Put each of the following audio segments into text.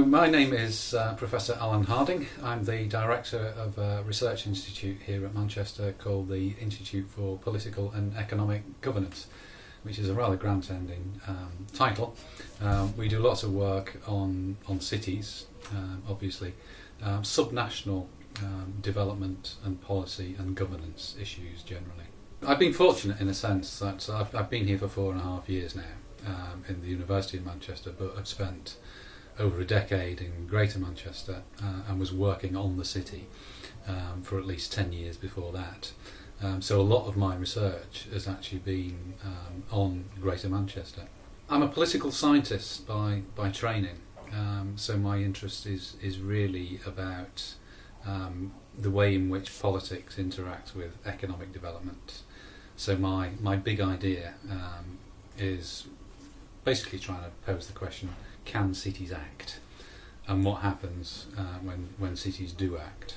My name is Professor Alan Harding. I'm the director of a research institute here at Manchester called the Institute for Political and Economic Governance, which is a rather grand-sounding title. We do lots of work on cities, obviously, subnational development and policy and governance issues generally. I've been fortunate in a sense that I've been here for 4.5 years now in the University of Manchester, but I've spent over a decade in Greater Manchester and was working on the city for at least 10 years before that. So a lot of my research has actually been on Greater Manchester. I'm a political scientist by training, so my interest is really about the way in which politics interacts with economic development. So my big idea is basically trying to pose the question, can cities act? And what happens when cities do act?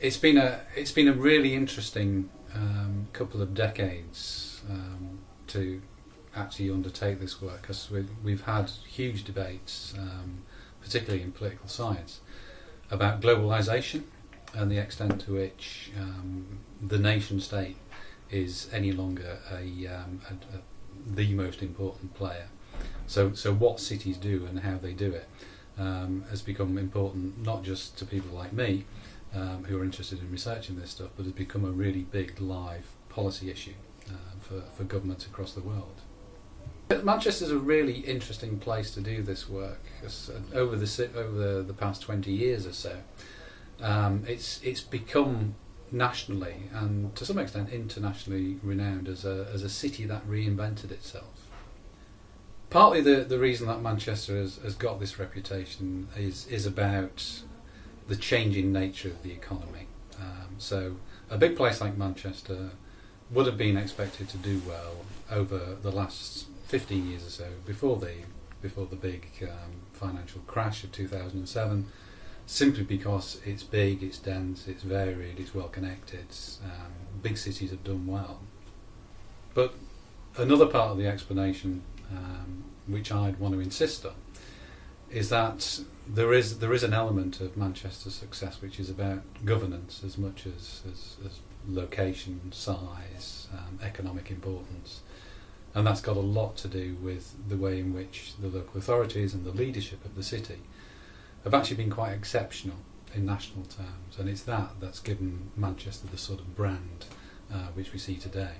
It's been a really interesting couple of decades to actually undertake this work, because we've had huge debates, particularly in political science, about globalisation and the extent to which the nation state is any longer the most important player. So what cities do and how they do it has become important not just to people like me who are interested in researching this stuff, but has become a really big live policy issue for governments across the world. Manchester is a really interesting place to do this work. Over the past 20 years or so, it's become nationally and to some extent internationally renowned as a city that reinvented itself. Partly the reason that Manchester has got this reputation is about the changing nature of the economy. So a big place like Manchester would have been expected to do well over the last 15 years or so before the big financial crash of 2007, simply because it's big, it's dense, it's varied, it's well connected. Big cities have done well. But another part of the explanation, which I'd want to insist on, is that there is an element of Manchester's success which is about governance as much as location, size, economic importance. And that's got a lot to do with the way in which the local authorities and the leadership of the city have actually been quite exceptional in national terms, and it's that's given Manchester the sort of brand which we see today.